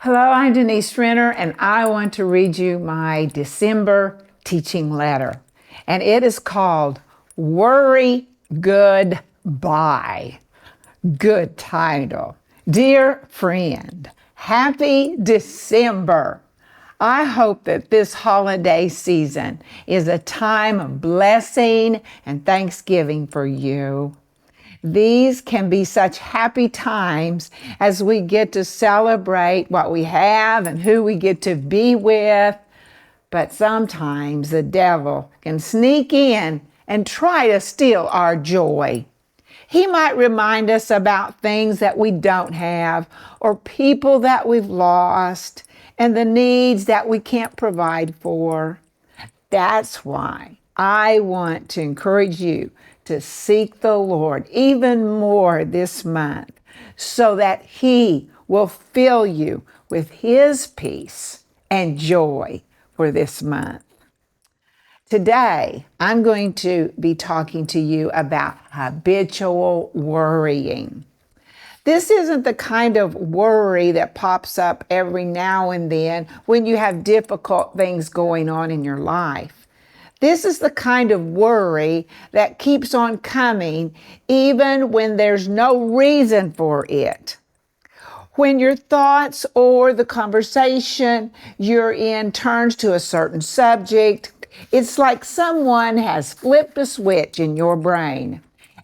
Hello, I'm Denise Renner, and I want to read you my December teaching letter. And it is called Worry Goodbye. Good title. Dear friend, happy December. I hope that this holiday season is a time of blessing and thanksgiving for you. These can be such happy times as we get to celebrate what we have and who we get to be with. But sometimes the devil can sneak in and try to steal our joy. He might remind us about things that we don't have or people that we've lost and the needs that we can't provide for. That's why I want to encourage you to seek the Lord even more this month so that He will fill you with His peace and joy for this month. Today, I'm going to be talking to you about habitual worrying. This isn't the kind of worry that pops up every now and then when you have difficult things going on in your life. This is the kind of worry that keeps on coming even when there's no reason for it. When your thoughts or the conversation you're in turns to a certain subject, it's like someone has flipped a switch in your brain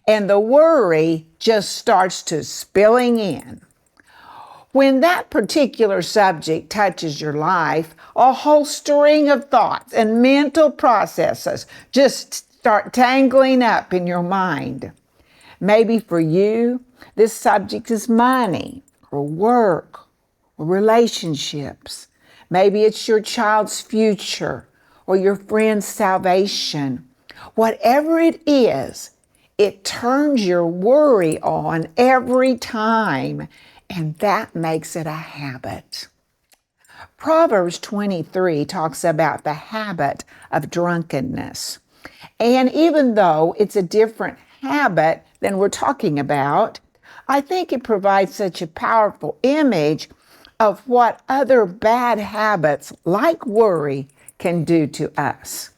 and the worry just starts to spilling in. When that particular subject touches your life, a whole string of thoughts and mental processes just start tangling up in your mind. Maybe for you, this subject is money or work or relationships. Maybe it's your child's future or your friend's salvation. Whatever it is, it turns your worry on every time. And that makes it a habit. Proverbs 23 talks about the habit of drunkenness. And even though it's a different habit than we're talking about, I think it provides such a powerful image of what other bad habits like worry can do to us.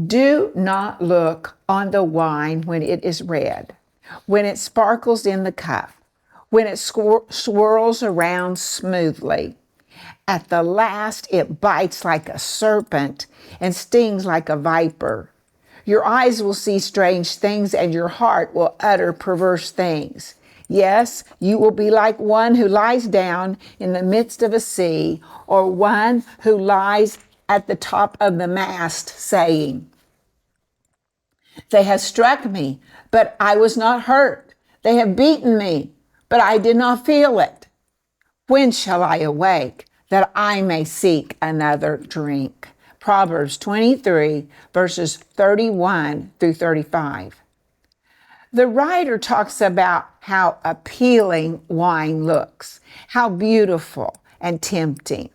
Do not look on the wine when it is red, when it sparkles in the cup, when it swirls around smoothly. At the last, it bites like a serpent and stings like a viper. Your eyes will see strange things and your heart will utter perverse things. Yes, you will be like one who lies down in the midst of a sea, or one who lies at the top of the mast saying, "They have struck me, but I was not hurt. They have beaten me, but I did not feel it. When shall I awake that I may seek another drink?" Proverbs 23, verses 31 through 35. The writer talks about how appealing wine looks, how beautiful and tempting.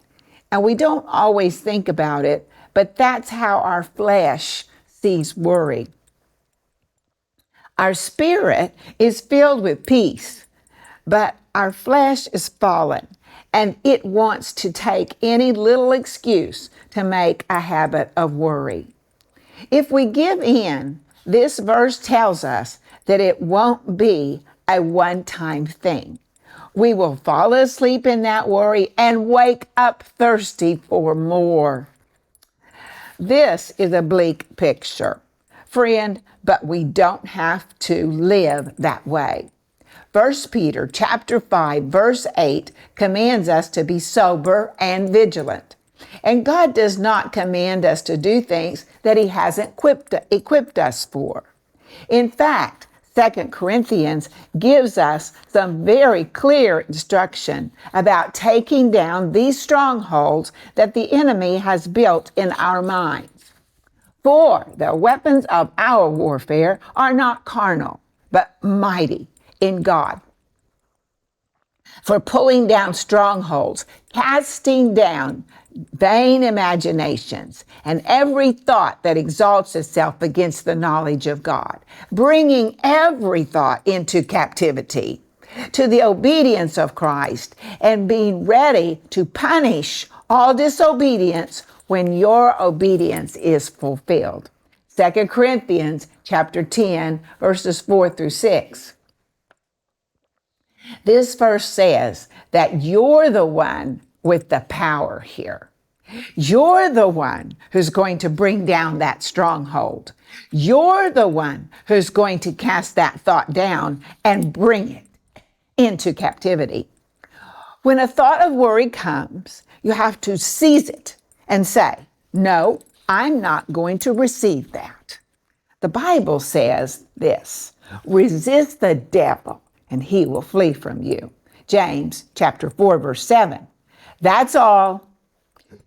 And we don't always think about it, but that's how our flesh sees worry. Our spirit is filled with peace, but our flesh is fallen, and it wants to take any little excuse to make a habit of worry. If we give in, this verse tells us that it won't be a one-time thing. We will fall asleep in that worry and wake up thirsty for more. This is a bleak picture, friend, but we don't have to live that way. 1 Peter chapter 5, verse 8 commands us to be sober and vigilant. And God does not command us to do things that He hasn't equipped us for. In fact, 2 Corinthians gives us some very clear instruction about taking down these strongholds that the enemy has built in our minds. For the weapons of our warfare are not carnal, but mighty in God, for pulling down strongholds, casting down vain imaginations, and every thought that exalts itself against the knowledge of God, bringing every thought into captivity to the obedience of Christ and being ready to punish all disobedience when your obedience is fulfilled. 2 Corinthians chapter 10, verses 4 through 6. This verse says that you're the one with the power here. You're the one who's going to bring down that stronghold. You're the one who's going to cast that thought down and bring it into captivity. When a thought of worry comes, you have to seize it and say, no, I'm not going to receive that. The Bible says this, resist the devil and he will flee from you. James chapter 4, verse 7. That's all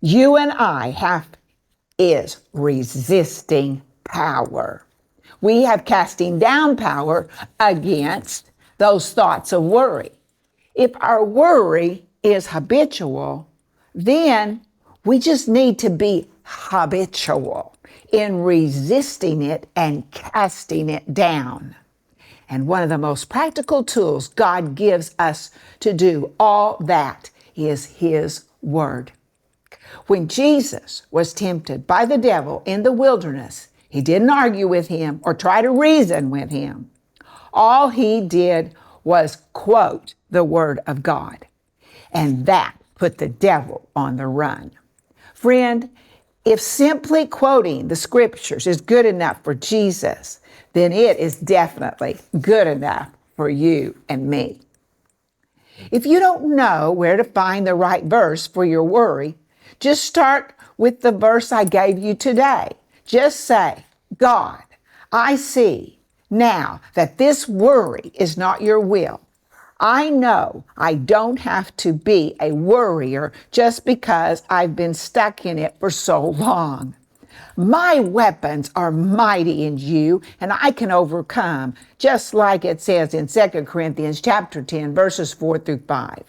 you and I have is resisting power. We have casting down power against those thoughts of worry. If our worry is habitual, then we just need to be habitual in resisting it and casting it down. And one of the most practical tools God gives us to do all that is His Word. When Jesus was tempted by the devil in the wilderness, He didn't argue with him or try to reason with him. All He did was quote the Word of God. And that put the devil on the run. Friend, if simply quoting the scriptures is good enough for Jesus, then it is definitely good enough for you and me. If you don't know where to find the right verse for your worry, just start with the verse I gave you today. Just say, God, I see now that this worry is not your will. I know I don't have to be a worrier just because I've been stuck in it for so long. My weapons are mighty in you, and I can overcome, just like it says in 2 Corinthians chapter 10, verses 4 through 5.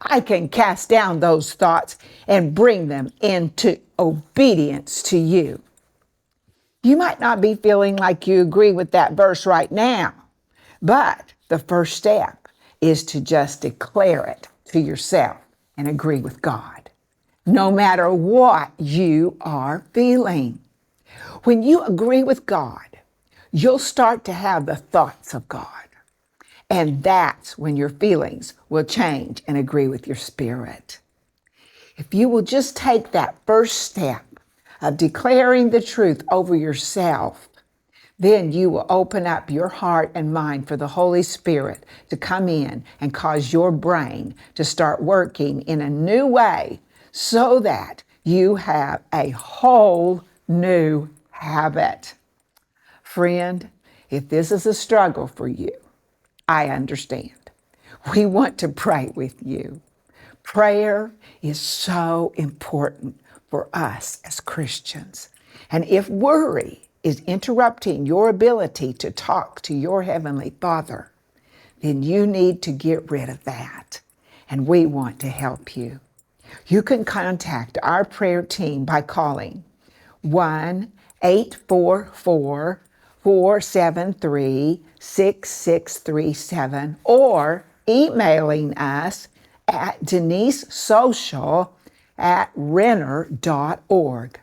I can cast down those thoughts and bring them into obedience to you. You might not be feeling like you agree with that verse right now, but the first step is to just declare it to yourself and agree with God, no matter what you are feeling. When you agree with God, you'll start to have the thoughts of God. And that's when your feelings will change and agree with your spirit. If you will just take that first step of declaring the truth over yourself, then you will open up your heart and mind for the Holy Spirit to come in and cause your brain to start working in a new way so that you have a whole new habit. Friend, if this is a struggle for you, I understand. We want to pray with you. Prayer is so important for us as Christians. And if worry is interrupting your ability to talk to your Heavenly Father, then you need to get rid of that. And we want to help you. You can contact our prayer team by calling 1-844-473-6637 or emailing us at denisesocial@renner.org.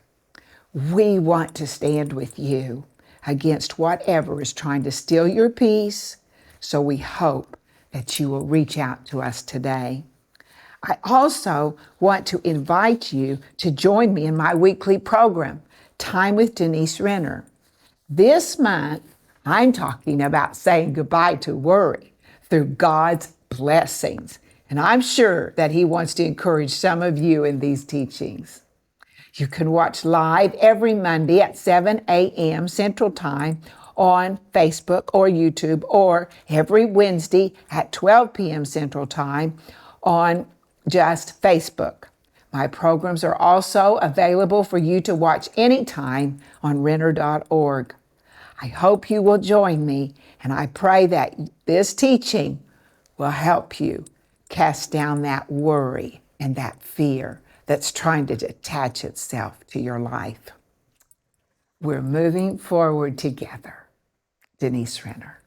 We want to stand with you against whatever is trying to steal your peace, so we hope that you will reach out to us today. I also want to invite you to join me in my weekly program, Time with Denise Renner. This month, I'm talking about saying goodbye to worry through God's blessings, and I'm sure that He wants to encourage some of you in these teachings. You can watch live every Monday at 7 a.m. Central Time on Facebook or YouTube, or every Wednesday at 12 p.m. Central Time on just Facebook. My programs are also available for you to watch anytime on Renner.org. I hope you will join me, and I pray that this teaching will help you cast down that worry and that fear that's trying to attach itself to your life. We're moving forward together. Denise Renner.